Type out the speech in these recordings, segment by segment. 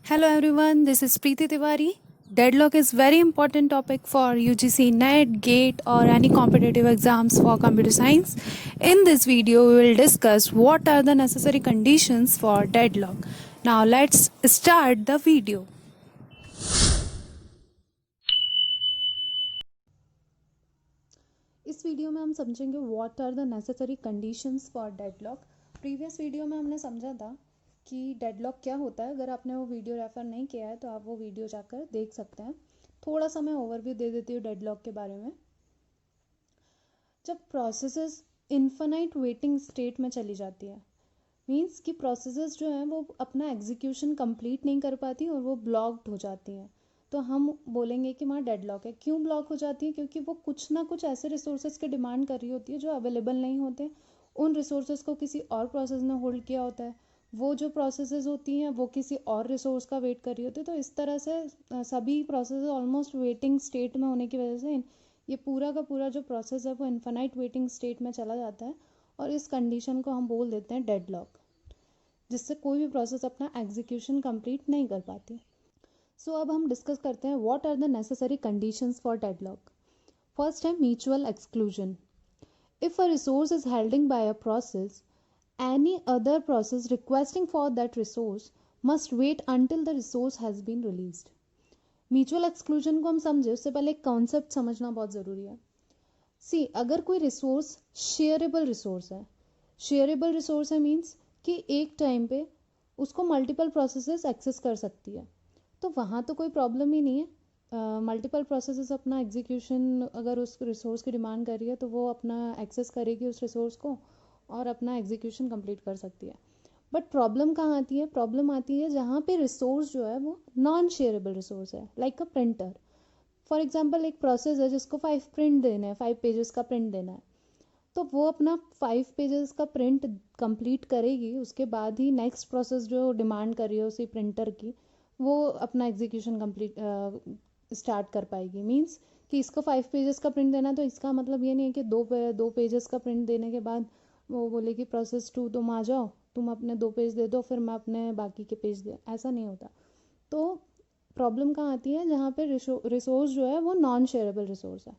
Hello everyone, this is Preeti Tiwari. Deadlock is very important topic for UGC NET, GATE or any competitive exams for computer science. In this video, we will discuss what are the necessary conditions for deadlock. Now let's start the video. इस video में हम समझेंगे what are the necessary conditions for deadlock. Previous video में हमने समझा था कि deadlock क्या होता है. अगर आपने वो वीडियो रेफर नहीं किया है तो आप वो वीडियो जाकर देख सकते हैं. थोड़ा सा मैं ओवरव्यू दे देती हूँ डेडलॉक के बारे में. जब प्रोसेसेस इन्फिनाइट वेटिंग स्टेट में चली जाती है, मीन्स कि प्रोसेसेस जो हैं वो अपना एग्जीक्यूशन कंप्लीट नहीं कर पाती और वो ब्लॉक्ड हो जाती हैं, तो हम बोलेंगे कि वहाँ डेडलॉक है. क्यों ब्लॉक हो जाती है? क्योंकि वो कुछ ना कुछ ऐसे रिसोर्सेज की डिमांड कर रही होती है जो अवेलेबल नहीं होते. उन रिसोर्सेज को किसी और प्रोसेस ने होल्ड किया होता है. वो जो प्रोसेसेस होती हैं वो किसी और रिसोर्स का वेट कर रही होती है. तो इस तरह से सभी प्रोसेस ऑलमोस्ट वेटिंग स्टेट में होने की वजह से ये पूरा का पूरा जो प्रोसेस है वो इन्फिनाइट वेटिंग स्टेट में चला जाता है और इस कंडीशन को हम बोल देते हैं डेडलॉक, जिससे कोई भी प्रोसेस अपना एग्जीक्यूशन कंप्लीट नहीं कर पाती. सो अब हम डिस्कस करते हैं what are the necessary conditions for deadlock. First है mutual exclusion. If a resource is holding by a process, any other process requesting for that resource must wait until the resource has been released. Mutual exclusion को हम समझे उससे पहले एक concept समझना बहुत ज़रूरी है. सी, अगर कोई रिसोर्स शेयरेबल रिसोर्स है, शेयरेबल रिसोर्स है मीन्स कि एक टाइम पे उसको मल्टीपल प्रोसेसेस एक्सेस कर सकती है, तो वहाँ तो कोई प्रॉब्लम ही नहीं है. मल्टीपल प्रोसेसेस अपना एग्जीक्यूशन अगर उस रिसोर्स की डिमांड कर रही है तो वो अपना एक्सेस करेगी उस रिसोर्स को और अपना एग्जीक्यूशन कंप्लीट कर सकती है. बट प्रॉब्लम कहाँ आती है? प्रॉब्लम आती है जहाँ पे रिसोर्स जो है वो नॉन शेयरेबल रिसोर्स है, like a printer. For example एक प्रोसेस है जिसको 5 प्रिंट देना है, 5 पेजेस का प्रिंट देना है, तो वो अपना 5 पेजेस का प्रिंट कंप्लीट करेगी, उसके बाद ही नेक्स्ट प्रोसेस जो डिमांड कर रही है उसी प्रिंटर की वो अपना एग्जीक्यूशन कंप्लीट स्टार्ट कर पाएगी. मीन्स कि इसको 5 पेजेस का प्रिंट देना, तो इसका मतलब ये नहीं है कि दो पेजेस का प्रिंट देने के बाद वो बोलेगी प्रोसेस 2 तुम आ जाओ, तुम अपने 2 पेज दे दो, फिर मैं अपने बाकी के पेज दे. ऐसा नहीं होता. तो प्रॉब्लम कहाँ आती है? जहाँ पे रिसोर्स जो है वो नॉन शेयरेबल रिसोर्स है.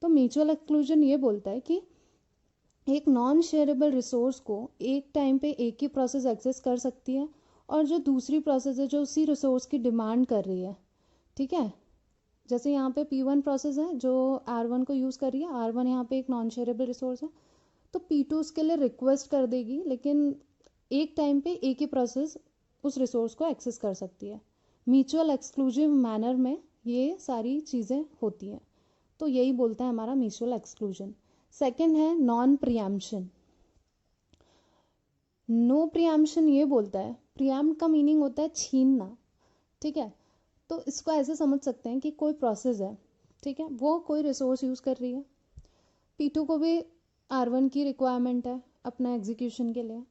तो म्यूचुअल एक्सक्लूजन ये बोलता है कि एक नॉन शेयरेबल रिसोर्स को एक टाइम पे एक ही प्रोसेस एक्सेस कर सकती है और जो दूसरी प्रोसेस है जो उसी रिसोर्स की डिमांड कर रही है, ठीक है. जैसे यहाँ पे P1 प्रोसेस है जो R1 को यूज़ कर रही है, R1 यहाँ पे एक नॉन शेयरेबल रिसोर्स है, तो P2 उसके लिए रिक्वेस्ट कर देगी, लेकिन एक टाइम पे एक ही प्रोसेस उस रिसोर्स को एक्सेस कर सकती है. म्यूचुअल एक्सक्लूसिव मैनर में ये सारी चीज़ें होती हैं, तो यही बोलता है हमारा म्यूचुअल एक्सक्लूजन. सेकेंड है नॉन प्रियम्पशन. नो प्रियम्पशन ये बोलता है, प्रियम्प का मीनिंग होता है छीनना, ठीक है. तो इसको ऐसे समझ सकते हैं कि कोई प्रोसेस है, ठीक है, वो कोई रिसोर्स यूज़ कर रही है, P2 को भी R1 की रिक्वायरमेंट है अपना एग्जीक्यूशन के लिए.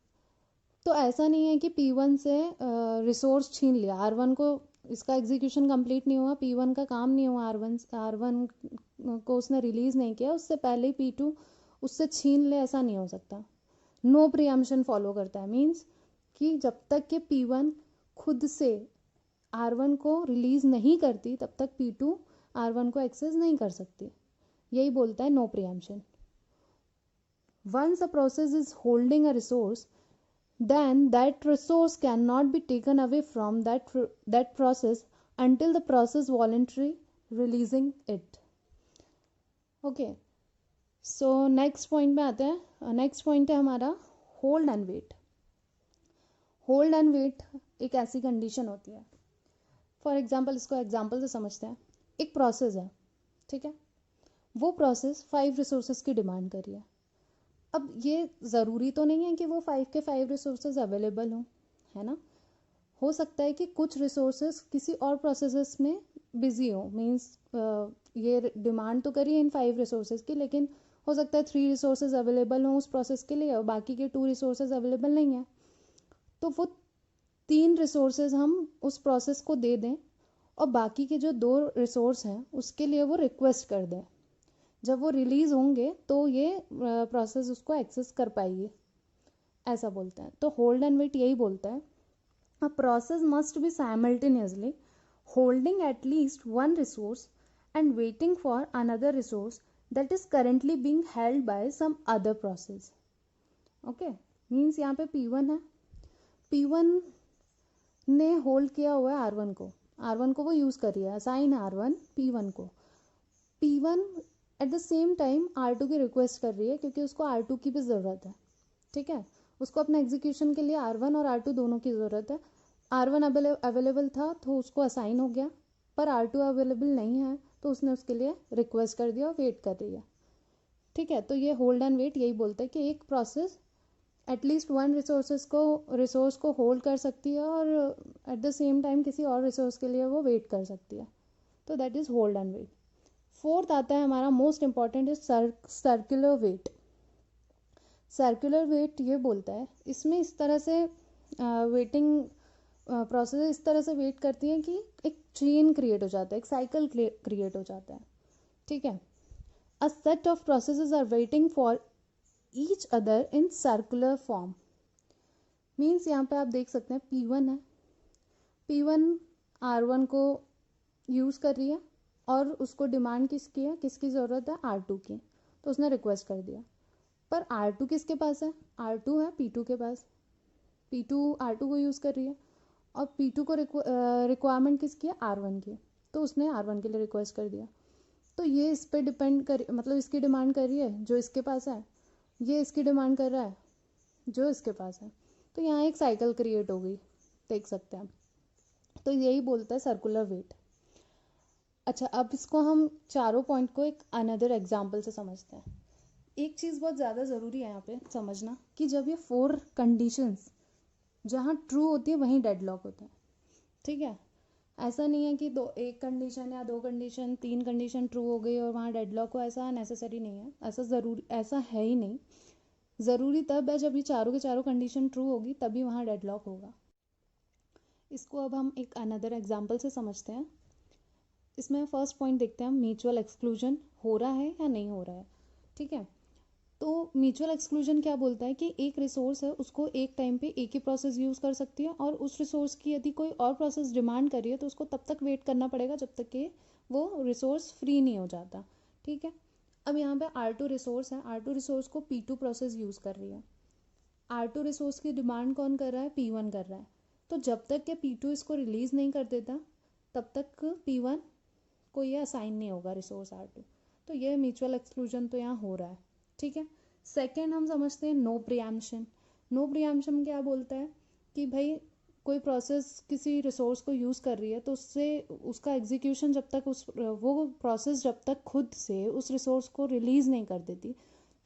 तो ऐसा नहीं है कि P1 से रिसोर्स छीन लिया, R1 को इसका एग्जीक्यूशन कंप्लीट नहीं हुआ, P1 का काम नहीं हुआ, R1 को उसने रिलीज़ नहीं किया, उससे पहले ही P2 उससे छीन ले, ऐसा नहीं हो सकता. नो प्रियम्पशन फॉलो करता है. मीन्स कि जब तक कि P1 खुद से R1 को रिलीज़ नहीं करती तब तक P2 R1 को एक्सेस नहीं कर सकती. यही बोलता है no preemption. Once a process is holding a resource, then that resource cannot be taken away from that process until the process voluntarily releasing it. Okay, so next point में आते हैं. नेक्स्ट पॉइंट है हमारा hold and wait. Hold and wait एक ऐसी condition होती है, for example इसको एग्जाम्पल से समझते हैं. एक प्रोसेस है, ठीक है, वो प्रोसेस 5 रिसोर्सेज की डिमांड कर रही है. अब ये ज़रूरी तो नहीं है कि वो 5 रिसोर्सेज अवेलेबल हों, है ना. हो सकता है कि कुछ रिसोर्सेज किसी और प्रोसेसेस में बिजी हो, मींस ये डिमांड तो करी है इन 5 रिसोर्सेज की, लेकिन हो सकता है 3 रिसोर्सेज अवेलेबल हों उस प्रोसेस के लिए और बाकी के 2 रिसोर्सेज अवेलेबल नहीं है. तो वो 3 रिसोर्सेज हम उस प्रोसेस को दे दें और बाकी के जो 2 रिसोर्स हैं उसके लिए वो रिक्वेस्ट कर दें. जब वो रिलीज़ होंगे तो ये प्रोसेस उसको एक्सेस कर पाएगी, ऐसा बोलते हैं. तो होल्ड एंड वेट यही बोलता है A process must be simultaneously holding at least one resource and waiting for another resource that is currently being held by some other process. Okay, means यहाँ पे P1 है, P1 ने hold किया हुआ है R1 को वो यूज़ कर रही है, असाइन R1 P1 को. P1 at the same time R2 की रिक्वेस्ट कर रही है क्योंकि उसको R2 की भी ज़रूरत है. ठीक है, उसको अपने एग्जीक्यूशन के लिए R1 और R2 दोनों की ज़रूरत है. R1 अवेलेबल था तो उसको असाइन हो गया, पर R2 अवेलेबल नहीं है तो उसने उसके लिए रिक्वेस्ट कर दिया और वेट कर रही है. ठीक है, तो ये होल्ड एंड वेट यही बोलता है कि एक प्रोसेस एटलीस्ट वन रिसोर्स को होल्ड कर सकती है और एट द सेम टाइम किसी और रिसोर्स के लिए वो वेट कर सकती है. तो that is hold and wait. Fourth आता है हमारा most important is circular wait. Circular wait ये बोलता है, इसमें इस तरह से वेटिंग प्रोसेस इस तरह से वेट करती है कि एक चेन क्रिएट हो जाता है, एक साइकिल क्रिएट हो जाता है. ठीक है, a set of processes are waiting for each other in circular form. Means यहाँ पे आप देख सकते हैं P1 है, P1 R1 को यूज़ कर रही है और उसको डिमांड किसकी है, किसकी ज़रूरत है, R2 की. तो उसने रिक्वेस्ट कर दिया, पर R2 किसके पास है, R2 है P2 के पास. P2 R2 को यूज़ कर रही है और P2 को रिक्वायरमेंट किसकी है, R1 की. तो उसने R1 के लिए रिक्वेस्ट कर दिया. तो ये इस पर डिपेंड कर, मतलब इसकी डिमांड कर रही है जो इसके पास है, ये इसकी डिमांड कर रहा है जो इसके पास है. तो यहाँ एक साइकिल क्रिएट हो गई, देख सकते हैं. तो यही बोलता है सर्कुलर वेट. अच्छा, अब इसको हम चारों पॉइंट को एक अनदर एग्जाम्पल से समझते हैं. एक चीज़ बहुत ज़्यादा ज़रूरी है यहाँ पे समझना कि जब ये 4 कंडीशंस जहाँ ट्रू होती है वहीं डेडलॉक होता है. ठीक है, ऐसा नहीं है कि एक कंडीशन या 2 कंडीशन 3 कंडीशन ट्रू हो गई और वहाँ डेडलॉक हो, ऐसा नेसेसरी नहीं है, ऐसा है ही नहीं. ज़रूरी तब है जब ये चारों के चारों कंडीशन ट्रू होगी तभी वहाँ डेडलॉक होगा. इसको अब हम एक अनदर एग्जाम्पल से समझते हैं. इसमें फर्स्ट पॉइंट देखते हैं हम, म्यूचुअल एक्सक्लूजन हो रहा है या नहीं हो रहा है. ठीक है, तो म्यूचुअल एक्सक्लूजन क्या बोलता है कि एक रिसोर्स है उसको एक टाइम पे एक ही प्रोसेस यूज़ कर सकती है और उस रिसोर्स की यदि कोई और प्रोसेस डिमांड कर रही है तो उसको तब तक वेट करना पड़ेगा जब तक कि वो रिसोर्स फ्री नहीं हो जाता. ठीक है, अब यहाँ पे R2 रिसोर्स है, R2 रिसोर्स को P2 प्रोसेस यूज़ कर रही है. R2 रिसोर्स की डिमांड कौन कर रहा है, P1 कर रहा है. तो जब तक कि P2 इसको रिलीज़ नहीं कर देता तब तक P1 को ये असाइन नहीं होगा रिसोर्स R2. तो ये म्यूचुअल एक्सक्लूजन तो यहाँ हो रहा है. ठीक है, सेकेंड हम समझते हैं नो प्रीएम्पशन. नो प्रीएम्पशन क्या बोलता है कि भाई कोई प्रोसेस किसी रिसोर्स को यूज़ कर रही है तो उससे उसका एग्जीक्यूशन जब तक वो प्रोसेस जब तक खुद से उस रिसोर्स को रिलीज़ नहीं कर देती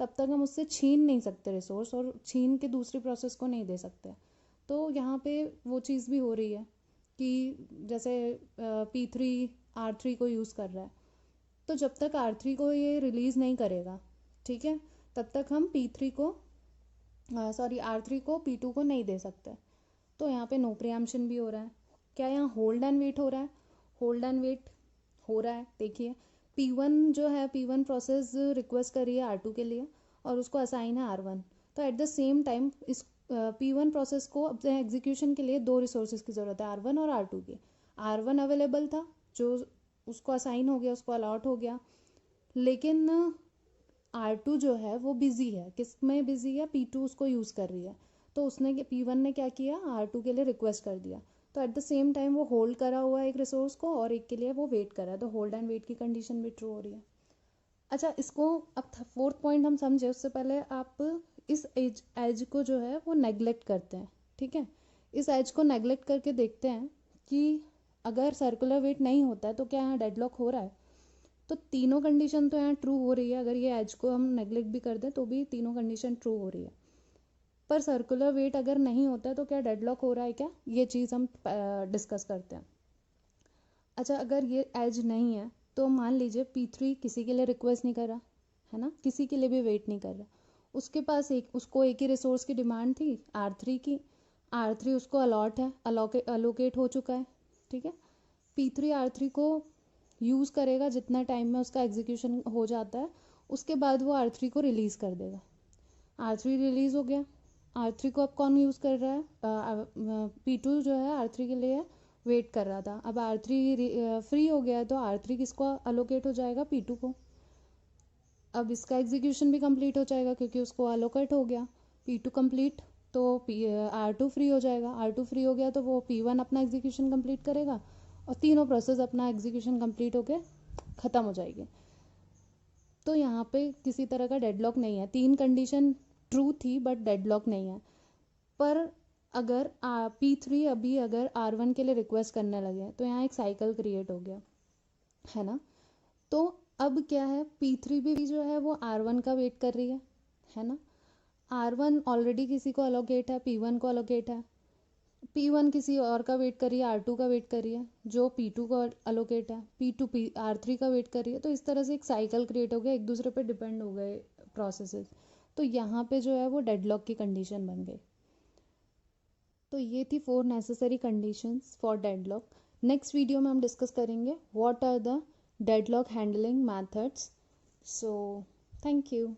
तब तक हम उससे छीन नहीं सकते रिसोर्स, और छीन के दूसरी प्रोसेस को नहीं दे सकते. तो यहाँ पे वो चीज़ भी हो रही है कि जैसे P3 R3 को यूज़ कर रहा है, तो जब तक R3 को ये रिलीज़ नहीं करेगा, ठीक है, तब तक हम R3 को P2 को नहीं दे सकते. तो यहाँ पे नो प्रीएम्पशन भी हो रहा है. क्या यहाँ होल्ड एंड वेट हो रहा है, होल्ड एंड वेट हो रहा है. देखिए P1 जो है, P1 प्रोसेस रिक्वेस्ट कर रही है R2 के लिए और उसको असाइन है R1. तो एट द सेम टाइम इस P1 प्रोसेस को अपने एग्जीक्यूशन के लिए 2 रिसोर्सेज की ज़रूरत है, R1 और R2 की. R1 अवेलेबल था जो उसको असाइन हो गया, उसको अलॉट हो गया, लेकिन R2 जो है वो बिज़ी है. किस में बिज़ी है, P2 उसको यूज़ कर रही है. तो उसने P1 ने क्या किया, R2 के लिए रिक्वेस्ट कर दिया. तो एट द सेम टाइम वो होल्ड करा हुआ है एक रिसोर्स को और एक के लिए वो वेट कर रहा है. तो होल्ड एंड वेट की कंडीशन भी ट्रू हो रही है. अच्छा, इसको अब फोर्थ पॉइंट हम समझे उससे पहले आप इस एज को जो है वो नेगलेक्ट करते हैं. ठीक है, इस एज को नेगलेक्ट करके देखते हैं कि अगर सर्कुलर वेट नहीं होता है तो क्या यहाँ डेडलॉक हो रहा है. तो तीनों कंडीशन तो यहाँ ट्रू हो रही है. अगर ये एज को हम नेगलेक्ट भी कर दें तो भी तीनों कंडीशन ट्रू हो रही है. पर सर्कुलर वेट अगर नहीं होता है तो क्या डेडलॉक हो रहा है क्या, ये चीज़ हम डिस्कस करते हैं. अच्छा, अगर ये एज नहीं है तो मान लीजिए P3 किसी के लिए रिक्वेस्ट नहीं कर रहा है ना, किसी के लिए भी वेट नहीं कर रहा. उसके पास उसको एक ही रिसोर्स की डिमांड थी R3 की. R3 उसको अलॉट है, अलोकेट हो चुका है. ठीक है, P3 R3 को यूज़ करेगा जितना टाइम में उसका एग्जीक्यूशन हो जाता है, उसके बाद वो R3 को रिलीज़ कर देगा. R3 रिलीज़ हो गया, R3 को अब कौन यूज़ कर रहा है, P2 जो है R3 के लिए वेट कर रहा था। अब R3 फ्री हो गया है तो R3 किसको अलोकेट हो जाएगा, P2 को। अब इसका एग्जीक्यूशन भी कंप्लीट हो जाएगा क्योंकि उसको अलोकेट हो गया। P2 कंप्लीट तो R2 फ्री हो जाएगा। R2 फ्री हो गया तो वो P1 अपना एग्जीक्यूशन कंप्लीट करेगा और तीनों प्रोसेस अपना एग्जीक्यूशन कंप्लीट होके ख़त्म हो जाएगी। तो यहाँ पे किसी तरह का डेडलॉक नहीं है। 3 कंडीशन ट्रू थी बट डेडलॉक नहीं है। पर अगर P3 अभी अगर R1 के लिए रिक्वेस्ट करने लगे तो यहाँ एक साइकिल क्रिएट हो गया है ना। तो अब क्या है, P3 भी जो है वो R1 का वेट कर रही है ना। R1 ऑलरेडी किसी को अलोकेट है, P1 को अलोकेट है, P1 किसी और का वेट कर रही है, R2 का वेट कर रही है जो P2 को अलोकेट है, P2 R3 का वेट कर रही है। तो इस तरह से एक साइकिल क्रिएट हो गया, एक दूसरे पे डिपेंड हो गए प्रोसेसेस। तो यहाँ पे जो है वो डेडलॉक की कंडीशन बन गई। तो ये थी 4 necessary conditions for deadlock. Next video में हम डिस्कस करेंगे what are the deadlock handling methods. So thank you.